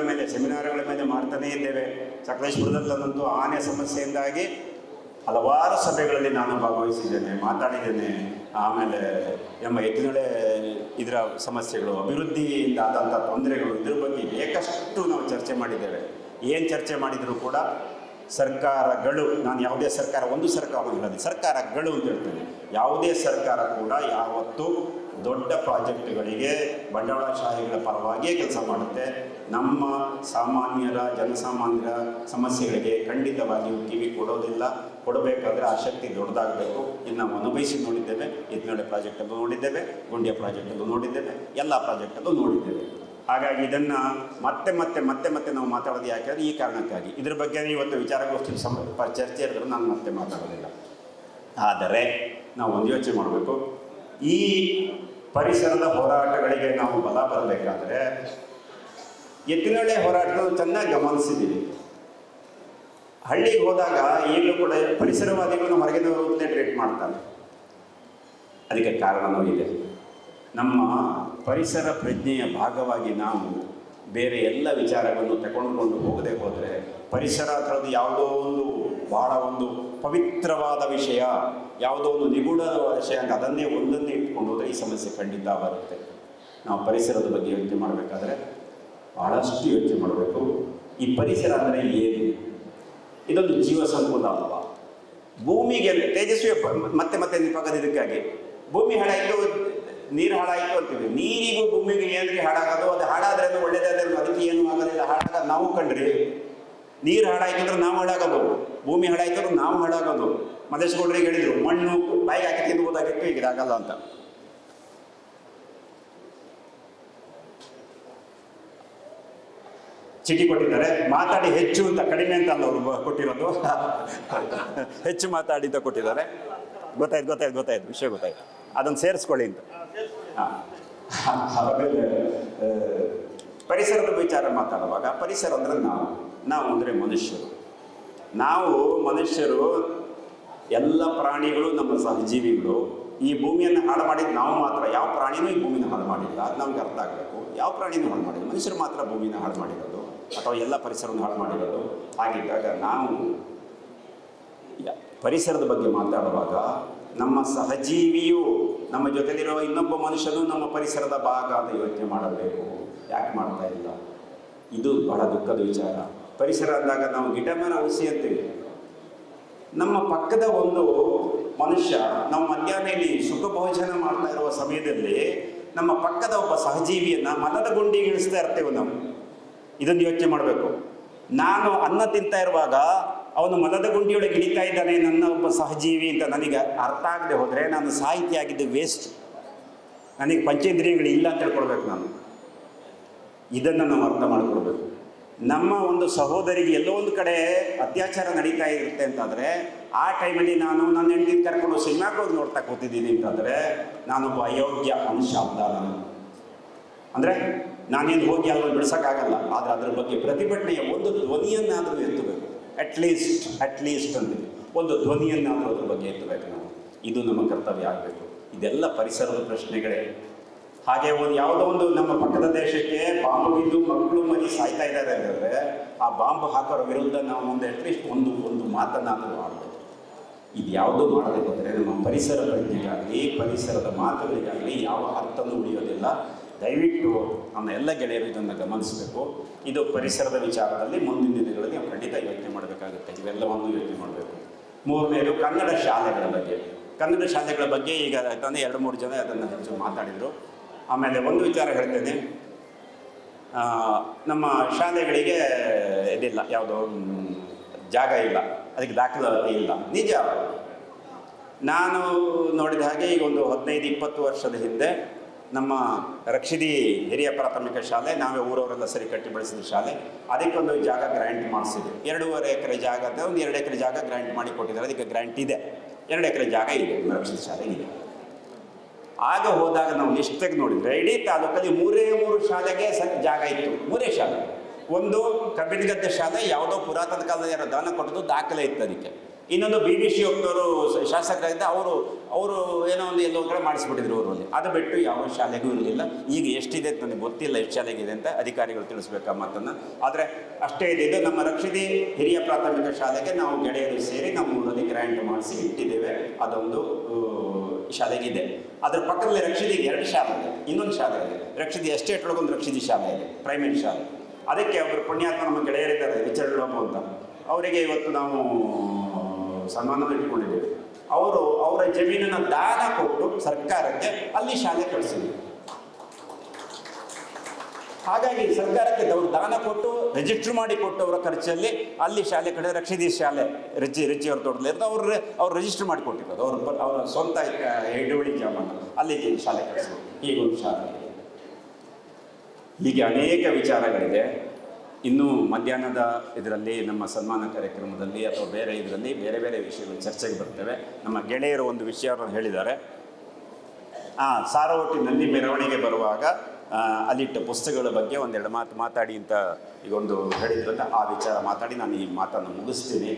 ಮೇಲೆ ಮಾಡ್ತಾನೇ ಇದ್ದೇವೆ. ಸಕಲೇಶ್ಪುರದಲ್ಲಂತೂ ಆನೆ ಸಮಸ್ಯೆಯಿಂದಾಗಿ ಹಲವಾರು ಸಭೆಗಳಲ್ಲಿ ನಾನು ಭಾಗವಹಿಸಿದ್ದೇನೆ, ಮಾತಾಡಿದ್ದೇನೆ. ಆಮೇಲೆ ನಮ್ಮ ಎತ್ತಿನೊಳೆ ಇದರ ಸಮಸ್ಯೆಗಳು, ಅಭಿವೃದ್ಧಿಯಿಂದ ಆದಂಥ ತೊಂದರೆಗಳು, ಇದ್ರ ಬಗ್ಗೆ ಬೇಕಷ್ಟು ನಾವು ಚರ್ಚೆ ಮಾಡಿದ್ದೇವೆ. ಏನು ಚರ್ಚೆ ಮಾಡಿದರೂ ಕೂಡ ಸರ್ಕಾರಗಳು, ನಾನು ಯಾವುದೇ ಸರ್ಕಾರ, ಒಂದು ಸರ್ಕಾರ ಹೇಳೋದು, ಸರ್ಕಾರಗಳು ಅಂತ ಹೇಳ್ತೇನೆ. ಯಾವುದೇ ಸರ್ಕಾರ ಕೂಡ ಯಾವತ್ತೂ ದೊಡ್ಡ ಪ್ರಾಜೆಕ್ಟ್ಗಳಿಗೆ ಬಂಡವಾಳಶಾಹಿಗಳ ಪರವಾಗಿಯೇ ಕೆಲಸ ಮಾಡುತ್ತೆ. ನಮ್ಮ ಜನಸಾಮಾನ್ಯರ ಸಮಸ್ಯೆಗಳಿಗೆ ಖಂಡಿತವಾಗಿಯೂ ಕಿವಿ ಕೊಡೋದಿಲ್ಲ. ಕೊಡಬೇಕಾದ್ರೆ ಆ ಶಕ್ತಿ ದೊಡ್ಡದಾಗಬೇಕು. ಇದು ನಾವು ಅನುಭವಿಸಿ ನೋಡಿದ್ದೇವೆ. ಎತ್ತಿನೊಳೆ ಪ್ರಾಜೆಕ್ಟಲ್ಲೂ ನೋಡಿದ್ದೇವೆ, ಗುಂಡಿಯ ಪ್ರಾಜೆಕ್ಟಲ್ಲೂ ನೋಡಿದ್ದೇವೆ, ಎಲ್ಲ ಪ್ರಾಜೆಕ್ಟಲ್ಲೂ ನೋಡಿದ್ದೇವೆ. ಹಾಗಾಗಿ ಇದನ್ನು ಮತ್ತೆ ನಾವು ಮಾತಾಡೋದು ಯಾಕೆಂದರೆ ಈ ಕಾರಣಕ್ಕಾಗಿ. ಇದ್ರ ಬಗ್ಗೆ ಇವತ್ತು ವಿಚಾರಗೋಷ್ಠಿ ಚರ್ಚೆ ಇರಿದ್ರೆ ನಾನು ಮತ್ತೆ ಮಾತಾಡೋದಿಲ್ಲ. ಆದರೆ ನಾವು ಒಂದು ಯೋಚನೆ ಮಾಡಬೇಕು. ಈ ಪರಿಸರದ ಹೋರಾಟಗಳಿಗೆ ನಾವು ಬಲ ಬರಬೇಕಾದ್ರೆ ಎತ್ತಿನೊಳೆ ಹೋರಾಟವನ್ನು ಚೆನ್ನಾಗಿ ಗಮನಿಸಿದ್ದೀವಿ. ಹಳ್ಳಿಗೆ ಹೋದಾಗ ಈಗಲೂ ಕೂಡ ಪರಿಸರವಾದಿಗಳನ್ನು ಹೊರಗಿನವರು ಟ್ರೀಟ್ ಮಾಡ್ತಾರೆ. ಅದಕ್ಕೆ ಕಾರಣವೂ ಇದೆ. ನಮ್ಮ ಪರಿಸರ ಪ್ರಜ್ಞೆಯ ಭಾಗವಾಗಿ ನಾವು ಬೇರೆ ಎಲ್ಲ ವಿಚಾರಗಳನ್ನು ತಗೊಂಡುಕೊಂಡು ಹೋಗದೆ ಹೋದರೆ ಪರಿಸರ ಥರದ್ದು ಯಾವುದೋ ಒಂದು ಬಹಳ ಒಂದು ಪವಿತ್ರವಾದ ವಿಷಯ, ಯಾವುದೋ ಒಂದು ನಿಗೂಢವಾದ ವಿಷಯ ಅಂತ ಅದನ್ನೇ ಒಂದನ್ನೇ ಇಟ್ಕೊಂಡು ಹೋದರೆ ಈ ಸಮಸ್ಯೆ ಖಂಡಿತ ಬರುತ್ತೆ. ನಾವು ಪರಿಸರದ ಬಗ್ಗೆ ಯೋಚನೆ ಮಾಡಬೇಕಾದ್ರೆ ಬಹಳಷ್ಟು ಯೋಚನೆ ಮಾಡಬೇಕು. ಈ ಪರಿಸರ ಅಂದರೆ ಏನು? ಇದೊಂದು ಜೀವ ಸಂಕುಲ ಅಲ್ವಾ? ಭೂಮಿಗೆ ತೇಜಸ್ವಿ ಮತ್ತೆ ಮತ್ತೆ ನೆನಪಾಗೋದು ಇದಕ್ಕಾಗಿ, ಭೂಮಿ ಹಾಳಾಯಿತು, ನೀರು ಹಾಳಾಯಿತು ಅಂತೀವಿ. ನೀರಿಗೂ ಭೂಮಿಗೆ ಏನ್ರಿ ಹಾಳಾಗೋದು? ಅದು ಹಾಳಾದ್ರೆ ಅದು ಒಳ್ಳೇದಾದ್ರೆ ಅದಕ್ಕೆ ಏನು ಆಗೋದಿಲ್ಲ. ಹಾಳಾಗೋದು ನಾವು ಕಂಡ್ರಿ. ನೀರು ಹಾಳಾಯ್ತು ಅಂದ್ರೆ ನಾವು ಹಾಳಾಗೋದು, ಭೂಮಿ ಹಾಳಾಯ್ತು ಅಂದ್ರೆ ನಾವು ಹಾಳಾಗೋದು. ಮದೇಶ್ಗೌಡ್ರಿಗೆ ಹೇಳಿದ್ರು, ಮಣ್ಣು ಬಾಯಿಗೆ ಹಾಕಿ ತಿನ್ಬೋದಾಗಿತ್ತು, ಈಗ ಇದಾಗಲ್ಲ ಅಂತ. ಚೀಟಿ ಕೊಟ್ಟಿದ್ದಾರೆ, ಮಾತಾಡಿ ಹೆಚ್ಚು ಅಂತ ಕಡಿಮೆ ಅಂತ ಅಲ್ಲ ಅವರು ಕೊಟ್ಟಿರೋದು, ಹೆಚ್ಚು ಮಾತಾಡಿದ್ದ ಕೊಟ್ಟಿದ್ದಾರೆ. ಗೊತ್ತಾಯ್ತು ವಿಷಯ ಗೊತ್ತಾಯ್ತು, ಅದನ್ನು ಸೇರಿಸ್ಕೊಳ್ಳಿ ಅಂತ. ಆಮೇಲೆ ಪರಿಸರದ ವಿಚಾರ ಮಾತಾಡುವಾಗ ಪರಿಸರ ಅಂದರೆ ನಾವು ಅಂದರೆ ಮನುಷ್ಯರು. ನಾವು ಮನುಷ್ಯರು, ಎಲ್ಲ ಪ್ರಾಣಿಗಳು ನಮ್ಮ ಸಹಜೀವಿಗಳು. ಈ ಭೂಮಿಯನ್ನು ಹಾಳು ಮಾಡಿದ್ದು ನಾವು ಮಾತ್ರ. ಯಾವ ಪ್ರಾಣಿನೂ ಈ ಭೂಮಿನ ಹಾಳು ಮಾಡಿಲ್ಲ, ಅದು ನಮ್ಗೆ ಅರ್ಥ ಆಗಬೇಕು. ಯಾವ ಪ್ರಾಣಿನೂ ಹಾಳು ಮಾಡಿಲ್ಲ, ಮನುಷ್ಯರು ಮಾತ್ರ ಭೂಮಿನ ಹಾಳು ಮಾಡಿರೋದು ಅಥವಾ ಎಲ್ಲ ಪರಿಸರವನ್ನು ಹಾಳು ಮಾಡಿರೋದು. ಹಾಗಿದ್ದಾಗ ನಾವು ಪರಿಸರದ ಬಗ್ಗೆ ಮಾತಾಡುವಾಗ ನಮ್ಮ ಸಹಜೀವಿಯು, ನಮ್ಮ ಜೊತೆಲಿರುವ ಇನ್ನೊಬ್ಬ ಮನುಷ್ಯನು ನಮ್ಮ ಪರಿಸರದ ಭಾಗ ಅಂತ ಯೋಚನೆ ಮಾಡಬೇಕು. ಯಾಕೆ ಮಾಡ್ತಾ ಇಲ್ಲ? ಇದು ಬಹಳ ದುಃಖದ ವಿಚಾರ. ಪರಿಸರ ಅಂದಾಗ ನಾವು ಗಿಡ ಮರ ಹುಸಿ ಅಂತೀವಿ. ನಮ್ಮ ಪಕ್ಕದ ಒಂದು ಮನುಷ್ಯ, ನಾವು ಮಧ್ಯಾಹ್ನ ಇಲ್ಲಿ ಸುಖ ಭೋಜನ ಮಾಡ್ತಾ ಇರುವ ಸಮಯದಲ್ಲಿ ನಮ್ಮ ಪಕ್ಕದ ಒಬ್ಬ ಸಹಜೀವಿಯನ್ನು ಮಲದ ಗುಂಡಿಗೆ ಇಳಿಸ್ತಾ ಇರ್ತೇವೆ ನಾವು. ಇದನ್ನು ಯೋಚನೆ ಮಾಡಬೇಕು. ನಾನು ಅನ್ನ ತಿಂತಾ ಇರುವಾಗ ಅವನು ಮಲದ ಗುಂಡಿಯೊಳಗೆ ಇಳಿತಾ ಇದ್ದಾನೆ, ನನ್ನ ಒಬ್ಬ ಸಹಜೀವಿ ಅಂತ ನನಗೆ ಅರ್ಥ ಆಗದೆ ಹೋದರೆ ನಾನು ಸಾಹಿತಿ ಆಗಿದ್ದು ವೇಸ್ಟ್. ನನಗೆ ಪಂಚೇಂದ್ರಿಯಗಳು ಇಲ್ಲ ಅಂತ ಹೇಳ್ಕೊಳ್ಬೇಕು ನಾನು. ಇದನ್ನು ನಾವು ಅರ್ಥ ಮಾಡಿಕೊಡ್ಬೇಕು. ನಮ್ಮ ಒಂದು ಸಹೋದರಿಗೆ ಎಲ್ಲೋ ಒಂದು ಕಡೆ ಅತ್ಯಾಚಾರ ನಡೀತಾ ಇರುತ್ತೆ ಅಂತಂದರೆ, ಆ ಟೈಮಲ್ಲಿ ನಾನು ನನ್ನ ಹೆಂಡತಿ ಕರ್ಕೊಂಡು ಸಿನಿಮಾಗೆ ಹೋಗಿ ನೋಡ್ತಾ ಕೂತಿದ್ದೀನಿ ಅಂತಂದರೆ ನಾನೊಬ್ಬ ಅಯೋಗ್ಯ ಮನುಷ್ಯ ಅಲ್ಲ. ನಾನು ಅಂದರೆ ನಾನೇನು ಹೋಗಿ ಅದನ್ನು ಬಿಡಿಸೋಕ್ಕಾಗಲ್ಲ. ಆದರೆ ಅದರ ಬಗ್ಗೆ ಪ್ರತಿಭಟನೆಯ ಒಂದು ಧ್ವನಿಯನ್ನಾದರೂ ಎತ್ತಬೇಕು. ಅಟ್ಲೀಸ್ಟ್ ಅಂತೀವಿ, ಒಂದು ಧ್ವನಿಯನ್ನಾದರೂ ಅದ್ರ ಬಗ್ಗೆ ಎತ್ತಬೇಕು ನಾವು. ಇದು ನಮ್ಮ ಕರ್ತವ್ಯ ಆಗಬೇಕು. ಇದೆಲ್ಲ ಪರಿಸರದ ಪ್ರಶ್ನೆಗಳೇ. ಹಾಗೆ ಯಾವುದೋ ಒಂದು ನಮ್ಮ ಪಕ್ಕದ ದೇಶಕ್ಕೆ ಬಾಂಬ್ ಬಿದ್ದು ಮಕ್ಕಳು ಮರಿ ಸಾಯ್ತಾ ಇದ್ದಾರೆ ಅಂತಂದರೆ, ಆ ಬಾಂಬ್ ಹಾಕೋರ ವಿರುದ್ಧ ನಾವು ಒಂದು ಅಟ್ಲೀಸ್ಟ್ ಒಂದು ಮಾತನ್ನಾದರೂ ಆಡಬೇಕು. ಇದು ಯಾವುದೂ ಮಾಡದೆ ಹೋದರೆ ನಮ್ಮ ಪರಿಸರ ಪ್ರಜ್ಞೆಗಾಗಲಿ ಪರಿಸರದ ಮಾತುಗಳಿಗಾಗಲಿ ಯಾವ ಅರ್ಥನೂ ಉಳಿಯೋದಿಲ್ಲ. ದಯವಿಟ್ಟು ನಮ್ಮ ಎಲ್ಲ ಗೆಳೆಯರು ಇದನ್ನು ಗಮನಿಸಬೇಕು. ಇದು ಪರಿಸರದ ವಿಚಾರದಲ್ಲಿ ಮುಂದಿನ ದಿನಗಳಲ್ಲಿ ನಾವು ಖಂಡಿತ ಯೋಚನೆ ಮಾಡಬೇಕಾಗುತ್ತೆ. ಇವೆಲ್ಲವನ್ನು ಯೋಚನೆ ಮಾಡಬೇಕು. ಮೂರನೇದು ಕನ್ನಡ ಶಾಲೆಗಳ ಬಗ್ಗೆ. ಕನ್ನಡ ಶಾಲೆಗಳ ಬಗ್ಗೆ ಈಗ ತಾನೇ 2-3 ಜನ ಅದನ್ನು ಹೆಚ್ಚು ಮಾತಾಡಿದರು. ಆಮೇಲೆ ಒಂದು ವಿಚಾರ ಹೇಳ್ತೇನೆ, ನಮ್ಮ ಶಾಲೆಗಳಿಗೆ ಇದಿಲ್ಲ, ಯಾವುದೋ ಜಾಗ ಇಲ್ಲ, ಅದಕ್ಕೆ ದಾಖಲಾತಿ ಇಲ್ಲ. ನಿಜ. ನಾನು ನೋಡಿದ ಹಾಗೆ ಈಗ ಒಂದು 15-20 ವರ್ಷದ ಹಿಂದೆ ನಮ್ಮ ರಕ್ಷಿದಿ ಹಿರಿಯ ಪ್ರಾಥಮಿಕ ಶಾಲೆ, ನಾವೇ ಊರವರೆಲ್ಲ ಸರಿ ಕಟ್ಟಿ ಬೆಳೆಸಿದ ಶಾಲೆ, ಅದಕ್ಕೊಂದು ಜಾಗ ಗ್ರ್ಯಾಂಟ್ ಮಾಡಿಸಿದ್ವಿ. 2.5 ಎಕರೆ ಜಾಗ ಅಂತ ಒಂದು 2 ಎಕರೆ ಜಾಗ ಗ್ರ್ಯಾಂಟ್ ಮಾಡಿ ಕೊಟ್ಟಿದ್ದಾರೆ. ಅದಕ್ಕೆ ಗ್ರ್ಯಾಂಟ್ ಇದೆ. 2 ಎಕರೆ ಜಾಗ ಇದೆ, ರಕ್ಷಿತ ಶಾಲೆ ಇದೆ. ಆಗ ಹೋದಾಗ ನಾವು ಲಿಸ್ಟ್ ತೆಗೆದು ನೋಡಿದರೆ ಇಡೀ ತಾಲೂಕಲ್ಲಿ 3 ಶಾಲೆಗೆ ಜಾಗ ಇತ್ತು. 3 ಶಾಲೆ. ಒಂದು ಕಬ್ಬಿನಗದ್ದೆ ಶಾಲೆ, ಯಾವುದೋ ಪುರಾತನ ಕಾಲದಲ್ಲಿ ಯಾರೋ ದಾನ ಕೊಟ್ಟದ್ದು ದಾಖಲೆ ಇತ್ತು ಅದಕ್ಕೆ. ಇನ್ನೊಂದು BBC ಹೋಗ್ತವರು ಶಾಸಕರಾಗಿದ್ದ, ಅವರು ಏನೋ ಒಂದು ಎಲ್ಲೋ ಕಡೆ ಮಾಡಿಸ್ಬಿಟ್ಟಿದ್ರು ಊರಲ್ಲಿ. ಅದು ಬಿಟ್ಟು ಯಾವ ಶಾಲೆಗೂ ಇರಲಿಲ್ಲ. ಈಗ ಎಷ್ಟಿದೆ ಅಂತ ನನಗೆ ಗೊತ್ತಿಲ್ಲ, ಎಷ್ಟು ಶಾಲೆಗಿದೆ ಅಂತ ಅಧಿಕಾರಿಗಳು ತಿಳಿಸ್ಬೇಕಾ ಮಾತನ್ನು. ಆದರೆ ಅಷ್ಟೇ ಇದ್ದಿದ್ದು ನಮ್ಮ ರಕ್ಷಿದಿ ಹಿರಿಯ ಪ್ರಾಥಮಿಕ ಶಾಲೆಗೆ ನಾವು ಗೆಳೆಯರು ಸೇರಿ ನಮ್ಮ ಊರಲ್ಲಿ ಗ್ರ್ಯಾಂಟ್ ಮಾಡಿಸಿ ಇಟ್ಟಿದ್ದೇವೆ. ಅದೊಂದು ಶಾಲೆಗಿದೆ. ಅದರ ಪಕ್ಕದಲ್ಲಿ ರಕ್ಷಿದಿಗೆ 2 ಶಾಲೆ ಇದೆ. ಇನ್ನೊಂದು ಶಾಲೆ ಇದೆ ರಕ್ಷಿದಿ ಎಸ್ಟೇಟ್ ಒಳಗೊಂದು ರಕ್ಷಿದಿ ಶಾಲೆ ಇದೆ, ಪ್ರೈಮರಿ ಶಾಲೆ. ಅದಕ್ಕೆ ಒಬ್ಬರು ಪುಣ್ಯಾತ್ಮ ನಮ್ಮ ಗೆಳೆಯರಿದ್ದಾರೆ, ವಿಚಾರಲೋಪ ಅಂತ. ಅವರಿಗೆ ಇವತ್ತು ನಾವು ಸನ್ಮಾನ ಇಟ್ಕೊಂಡಿದ್ದೇವೆ. ಅವರ ಜಮೀನನ್ನು ದಾನ ಕೊಟ್ಟು ಸರ್ಕಾರಕ್ಕೆ ಅಲ್ಲಿ ಶಾಲೆ ಕಳಿಸಿದ್ವಿ. ಹಾಗಾಗಿ ಸರ್ಕಾರಕ್ಕೆ ಅವರು ದಾನ ಕೊಟ್ಟು ರಿಜಿಸ್ಟರ್ ಮಾಡಿ ಕೊಟ್ಟವರ ಖರ್ಚಲ್ಲಿ ಅಲ್ಲಿ ಶಾಲೆ ಕಡೆ ರಕ್ಷಿದಿ ಶಾಲೆ ರಿಚಿಯವ್ರ ತೋಟದಲ್ಲಿ ಅವ್ರು ರಿಜಿಸ್ಟರ್ ಮಾಡಿ ಕೊಟ್ಟಿರೋದು. ಅವರ ಸ್ವಂತ ಹಿಡುವಳಿ ಜಾಮನ್ನು ಅಲ್ಲಿ ಶಾಲೆ ಕಳಿಸಿದ್ರು. ಹೀಗೊಂದು ಶಾಲೆ. ಹೀಗೆ ಅನೇಕ ವಿಚಾರಗಳಿದೆ. ಇನ್ನೂ ಮಧ್ಯಾಹ್ನದ ಇದರಲ್ಲಿ ನಮ್ಮ ಸನ್ಮಾನ ಕಾರ್ಯಕ್ರಮದಲ್ಲಿ ಅಥವಾ ಬೇರೆ ಇದರಲ್ಲಿ ಬೇರೆ ಬೇರೆ ವಿಷಯಗಳು ಚರ್ಚೆಗೆ ಬರ್ತವೆ. ನಮ್ಮ ಗೆಳೆಯರು ಒಂದು ವಿಷಯವನ್ನು ಹೇಳಿದ್ದಾರೆ. ಸಾರೋಟಿನಲ್ಲಿ ಮೆರವಣಿಗೆ ಬರುವಾಗ ಅಲ್ಲಿಟ್ಟ ಪುಸ್ತಕಗಳ ಬಗ್ಗೆ 1-2 ಮಾತು ಮಾತಾಡಿ ಅಂತ ಈಗೊಂದು ಹೇಳಿದ್ರಲ್ಲ, ಆ ವಿಚಾರ ಮಾತಾಡಿ ನಾನು ಈ ಮಾತನ್ನು ಮುಗಿಸ್ತೀನಿ.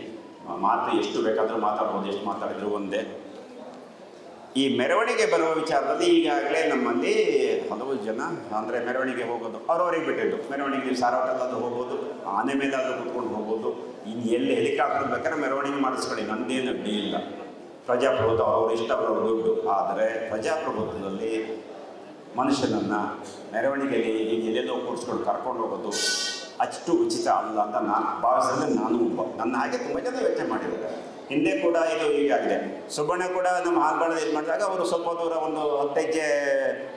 ಮಾತು ಎಷ್ಟು ಬೇಕಾದರೂ ಮಾತಾಡ್ಬೋದು, ಎಷ್ಟು ಮಾತಾಡಿದ್ರು ಒಂದೇ. ಈ ಮೆರವಣಿಗೆ ಬರುವ ವಿಚಾರದಲ್ಲಿ ಈಗಾಗಲೇ ನಮ್ಮಲ್ಲಿ ಹಲವು ಜನ ಅಂದರೆ ಮೆರವಣಿಗೆ ಹೋಗೋದು ಅವ್ರವರಿಗೆ ಬಿಟ್ಟಿದ್ದು. ಮೆರವಣಿಗೆ ನೀವು ಸಾರೋಟಲ್ಲಾದರೂ ಹೋಗ್ಬೋದು, ಆನೆ ಮೇಲಾದರೂ ಕೂತ್ಕೊಂಡು ಹೋಗ್ಬೋದು, ಇನ್ನು ಎಲ್ಲಿ ಹೆಲಿಕಾಪ್ಟರ್ ಬೇಕಾದ್ರೆ ಮೆರವಣಿಗೆ ಮಾಡಿಸ್ಕೊಳ್ಳಿ, ನಂದೇನು ಅಡ್ಡಿ ಇಲ್ಲ. ಪ್ರಜಾಪ್ರಭುತ್ವ ಅವ್ರು ಇಷ್ಟ ಬರೋ ದುಡ್ಡು. ಆದರೆ ಪ್ರಜಾಪ್ರಭುತ್ವದಲ್ಲಿ ಮನುಷ್ಯನನ್ನು ಮೆರವಣಿಗೆಯಲ್ಲಿ ಈಗ ಎಲ್ಲೆಲ್ಲೋ ಕೂರಿಸ್ಕೊಂಡು ಕರ್ಕೊಂಡು ಹೋಗೋದು ಅಷ್ಟು ಉಚಿತ ಅಲ್ಲ ಅಂತ ನಾನು ಭಾವಿಸಿದ್ರೆ ನಾನು ಒಬ್ಬ. ನನ್ನ ಹಾಗೆ ತುಂಬ ಜನ ಯೋಚನೆ ಮಾಡಿದ್ದಾರೆ. ಹಿಂದೆ ಕೂಡ ಇದು ಹೀಗಾಗಿದೆ. ಸುಬ್ಬಣ್ಣ ಕೂಡ ನಮ್ಮ ಹಾಲ್ಬಾಳದ ಇದು ಮಾಡಿದಾಗ ಅವರು ಸ್ವಲ್ಪ ದೂರ ಒಂದು 10 ಹೆಜ್ಜೆ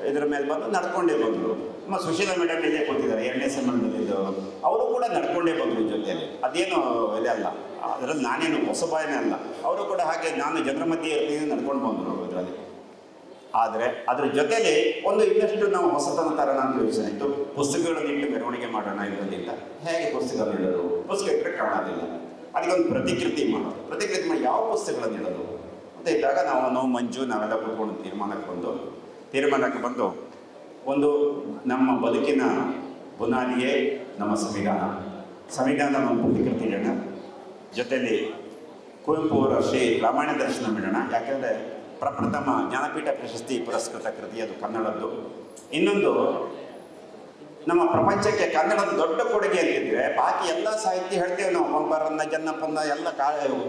ಇದ್ರ ಮೇಲೆ ಬಂದು ನಡ್ಕೊಂಡೇ ಬಂದರು. ನಮ್ಮ ಸುಶೀಲಾ ಮೇಡಮ್ ಇಲ್ಲೇ ಕೂತಿದ್ದಾರೆ, 2ನೇ ಸೆಮೆಂಡ್ನಲ್ಲಿದ್ದು, ಅವರು ಕೂಡ ನಡ್ಕೊಂಡೇ ಬಂದರು ಜೊತೆಯಲ್ಲಿ. ಅದೇನು ಇದೆ ಅಲ್ಲ, ಅದರಲ್ಲಿ ನಾನೇನು ಹೊಸಬಾಯನೇ ಅಲ್ಲ. ಅವರು ಕೂಡ ಹಾಗೆ ನಾನು ಜನರ ಮಧ್ಯೆ ಇರ್ತೀನಿ ನಡ್ಕೊಂಡು ಬಂದರು ಇದರಲ್ಲಿ. ಆದರೆ ಅದ್ರ ಜೊತೆಲಿ ಒಂದು ಇನ್ನಷ್ಟು ನಾವು ಹೊಸತನ ತರೋಣ ಅಂತ ಯೋಚನೆ ಇತ್ತು. ಪುಸ್ತಕಗಳನ್ನು ಇಟ್ಟು ಮೆರವಣಿಗೆ ಮಾಡೋಣ ಇರೋದಿಲ್ಲ. ಹೇಗೆ ಪುಸ್ತಕಗಳನ್ನು ಇಡೋದು? ಪುಸ್ತಕ ಇಟ್ಟರೆ ಕಾಣೋದಿಲ್ಲ. ಅದಕ್ಕೊಂದು ಪ್ರತಿಕೃತಿ ಮಾಡೋದು. ಪ್ರತಿಕೃತಿ ಮಾಡಿ ಯಾವ ಪುಸ್ತಕಗಳನ್ನು ಇಡೋದು ಅಂತ ಇದ್ದಾಗ ನಾವು ಮಂಜು ನಾವೆಲ್ಲ ಕೂತ್ಕೊಂಡು ತೀರ್ಮಾನಕ್ಕೆ ಬಂದು ಒಂದು ನಮ್ಮ ಬದುಕಿನ ಬುನಾದಿಯೇ ನಮ್ಮ ಸಂವಿಧಾನ ನಮ್ಮ ಪ್ರತಿಕೃತಿ ಇಡೋಣ. ಜೊತೆಯಲ್ಲಿ ಕುವೆಂಪು ಅವರ ಶ್ರೀ ರಾಮಾಯಣ ದರ್ಶನ ಇಡೋಣ. ಯಾಕೆಂದರೆ ಪ್ರಪ್ರಥಮ ಜ್ಞಾನಪೀಠ ಪ್ರಶಸ್ತಿ ಪುರಸ್ಕೃತ ಕೃತಿ ಅದು ಕನ್ನಡದ್ದು. ಇನ್ನೊಂದು ನಮ್ಮ ಪ್ರಪಂಚಕ್ಕೆ ಕನ್ನಡದ ದೊಡ್ಡ ಕೊಡುಗೆ ಅಂತಿದ್ರೆ ಬಾಕಿ ಎಲ್ಲ ಸಾಹಿತ್ಯ ಹೇಳ್ತೇವೆ ನಾವು. ಪಂಪರನ್ನ, ಜನ್ನಪ್ಪನ್ನ ಎಲ್ಲ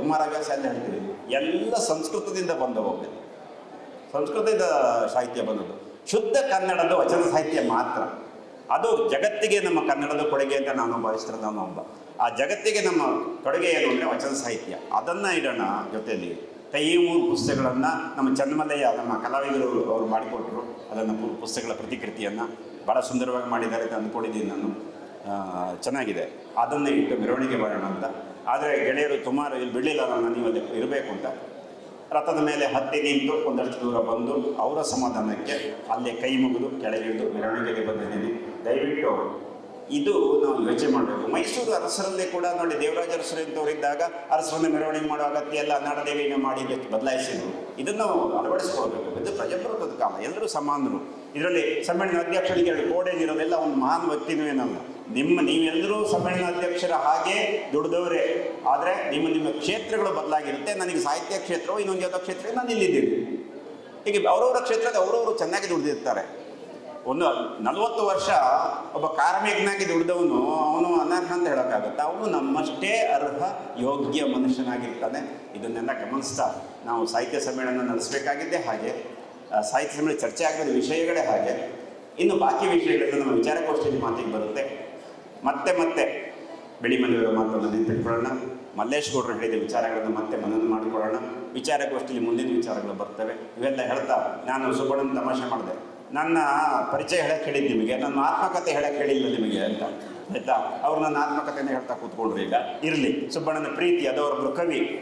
ಕುಮಾರವ್ಯಾಸ ಎಲ್ಲ ಹೇಳ್ತೀವಿ. ಎಲ್ಲ ಸಂಸ್ಕೃತದಿಂದ ಬಂದವು. ಸಂಸ್ಕೃತದ ಸಾಹಿತ್ಯ ಬಂದದ್ದು. ಶುದ್ಧ ಕನ್ನಡದ ವಚನ ಸಾಹಿತ್ಯ ಮಾತ್ರ. ಅದು ಜಗತ್ತಿಗೆ ನಮ್ಮ ಕನ್ನಡದ ಕೊಡುಗೆ ಅಂತ ನಾನು ಭಾವಿಸ್ತಾರೆ. ನಾನು ಒಬ್ಬ. ಆ ಜಗತ್ತಿಗೆ ನಮ್ಮ ಕೊಡುಗೆ ಏನು ಅಂದರೆ ವಚನ ಸಾಹಿತ್ಯ. ಅದನ್ನು ಇಡೋಣ ಜೊತೆಯಲ್ಲಿ. ಈ 3 ಪುಸ್ತಕಗಳನ್ನು ನಮ್ಮ ಚನ್ನಮಲ್ಲಯ್ಯ ನಮ್ಮ ಕಲಾವಿದರು ಅವರು ಮಾಡಿಕೊಟ್ರು. ಅದನ್ನು ಪುಸ್ತಕಗಳ ಪ್ರತಿಕೃತಿಯನ್ನು ಭಾಳ ಸುಂದರವಾಗಿ ಮಾಡಿದ್ದಾರೆ ಅಂತ ಅಂದ್ಕೊಂಡಿದ್ದೀನಿ ನಾನು. ಚೆನ್ನಾಗಿದೆ. ಅದನ್ನೇ ಇಟ್ಟು ಮೆರವಣಿಗೆ ಮಾಡೋಣ ಅಂತ. ಆದರೆ ಗೆಳೆಯರು ಸುಮಾರು ಇಲ್ಲಿ ಬಿಡಲಿಲ್ಲ ನಾನು, ನೀವು ಅಲ್ಲಿ ಇರಬೇಕು ಅಂತ. ರಥದ ಮೇಲೆ ಹತ್ತಿ ನಿಂತು ಒಂದಷ್ಟು ದೂರ ಬಂದು ಅವರ ಸಮಾಧಾನಕ್ಕೆ ಅಲ್ಲೇ ಕೈ ಮುಗಿದು ಕೆಳಗಿಳಿದು ಮೆರವಣಿಗೆಗೆ ಬಂದಿದ್ದೀನಿ. ದಯವಿಟ್ಟು ಇದು ನಾವು ಯೋಚನೆ ಮಾಡಬೇಕು. ಮೈಸೂರು ಅರಸರಲ್ಲೇ ಕೂಡ ನೋಡಿ, ದೇವರಾಜ ಅರಸರು ಇಂಥವರಿದ್ದಾಗ ಅರಸರನ್ನು ಮೆರವಣಿಗೆ ಮಾಡೋ ಅಗತ್ಯ ಎಲ್ಲ ನಾಡದೇವಿಯನ್ನು ಮಾಡಿ ಬದಲಾಯಿಸಿದ್ರು. ಇದನ್ನು ನಾವು ಅಳವಡಿಸ್ಕೊಳ್ಬೇಕು. ಇದು ಪ್ರಜಾಪ್ರಭುತ್ವದ ಕಾಲ, ಎಲ್ಲರೂ ಸಮಾನರು. ಇದರಲ್ಲಿ ಸಮ್ಮೇಳನ ಅಧ್ಯಕ್ಷರಿಗೆ 2 ಕೋಡೇನಿರೋದೆಲ್ಲ ಒಂದು ಮಹಾನ್ ವ್ಯಕ್ತಿನೂ ಏನಲ್ಲ. ನೀವೆಲ್ಲರೂ ಸಮ್ಮೇಳನ ಅಧ್ಯಕ್ಷರ ಹಾಗೆ ದುಡಿದವರೇ. ಆದರೆ ನಿಮ್ಮ ಕ್ಷೇತ್ರಗಳು ಬದಲಾಗಿರುತ್ತೆ. ನನಗೆ ಸಾಹಿತ್ಯ ಕ್ಷೇತ್ರವು ಇನ್ನೊಂದು ಯಾವುದೋ ಕ್ಷೇತ್ರ ನಾನು ಇಲ್ಲಿದ್ದೀನಿ. ಹೀಗೆ ಅವರವರ ಕ್ಷೇತ್ರದ ಅವರವರು ಚೆನ್ನಾಗಿ ದುಡಿದಿರ್ತಾರೆ. ಒಂದು 40 ವರ್ಷ ಒಬ್ಬ ಕಾರ್ಮಿಕನಾಗಿ ದುಡಿದವನು ಅವನು ಅನರ್ಹ ಅಂತ ಹೇಳೋಕ್ಕಾಗುತ್ತೆ. ಅವನು ನಮ್ಮಷ್ಟೇ ಅರ್ಹ ಯೋಗ್ಯ ಮನುಷ್ಯನಾಗಿರ್ತಾನೆ. ಇದನ್ನೆಲ್ಲ ಗಮನಿಸ್ತಾ ನಾವು ಸಾಹಿತ್ಯ ಸಮ್ಮೇಳನ ನಡೆಸಬೇಕಾಗಿದ್ದೇ ಹಾಗೆ. ಸಾಹಿತ್ಯ ಸಮ್ಮೇಳನ ಚರ್ಚೆ ಆಗಿರೋ ವಿಷಯಗಳೇ ಹಾಗೆ. ಇನ್ನು ಬಾಕಿ ವಿಷಯಗಳೆಲ್ಲ ನಮ್ಮ ವಿಚಾರಗೋಷ್ಠಿಯಲ್ಲಿ ಮಾತಿಗೆ ಬರುತ್ತೆ. ಮತ್ತೆ ಬೆಳಿಮನೆಯವರ ಮಾತನ್ನು ನೆನಪಿಟ್ಕೊಳ್ಳೋಣ. ಮಲ್ಲೇಶ್ ಗೌಡರು ಹೇಳಿದ ವಿಚಾರಗಳನ್ನು ಮತ್ತೆ ಮನನ ಮಾಡಿಕೊಳ್ಳೋಣ. ವಿಚಾರಗೋಷ್ಠಿಯಲ್ಲಿ ಮುಂದಿನ ವಿಚಾರಗಳು ಬರ್ತವೆ. ಇವೆಲ್ಲ ಹೇಳ್ತಾ ನಾನು ಸುಬ್ಬಣ್ಣನ ತಮಾಷೆ ಮಾಡಿದೆ. ನನ್ನ ಪರಿಚಯ ಹೇಳಕ್ಕೆ ಹೇಳಿದ್ದು ನಿಮಗೆ, ನನ್ನ ಆತ್ಮಕಥೆ ಹೇಳಕ್ಕೆ ಹೇಳಿಲ್ಲ ನಿಮಗೆ ಅಂತ, ಆಯಿತಾ? ಅವ್ರು ನನ್ನ ಆತ್ಮಕಥೆನೇ ಹೇಳ್ತಾ ಕೂತ್ಕೊಂಡ್ರು. ಈಗ ಇರಲಿ, ಸುಬ್ಬಣ್ಣನ ಪ್ರೀತಿ ಅದು ಅವರೊಬ್ಬರು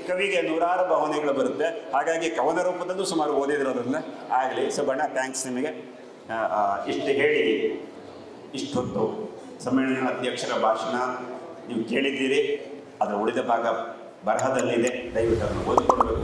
ಕವಿಗೆ 100 ಭಾವನೆಗಳು ಬರುತ್ತೆ. ಹಾಗಾಗಿ ಕವನ ರೂಪದಲ್ಲೂ ಸುಮಾರು ಓದಿದ್ರೋದ್ರಿಂದ ಆಗಲಿ. ಸುಬ್ಬಣ್ಣ, ಥ್ಯಾಂಕ್ಸ್ ನಿಮಗೆ. ಇಷ್ಟು ಹೇಳಿ ಇಷ್ಟೊತ್ತು ಸಮ್ಮೇಳನ ಅಧ್ಯಕ್ಷರ ಭಾಷಣ ನೀವು ಕೇಳಿದ್ದೀರಿ. ಅದರ ಉಳಿದ ಭಾಗ ಬರಹದಲ್ಲಿದೆ. ದಯವಿಟ್ಟು ಅದನ್ನು ಓದಿಕೊಡ್ಬೇಕು.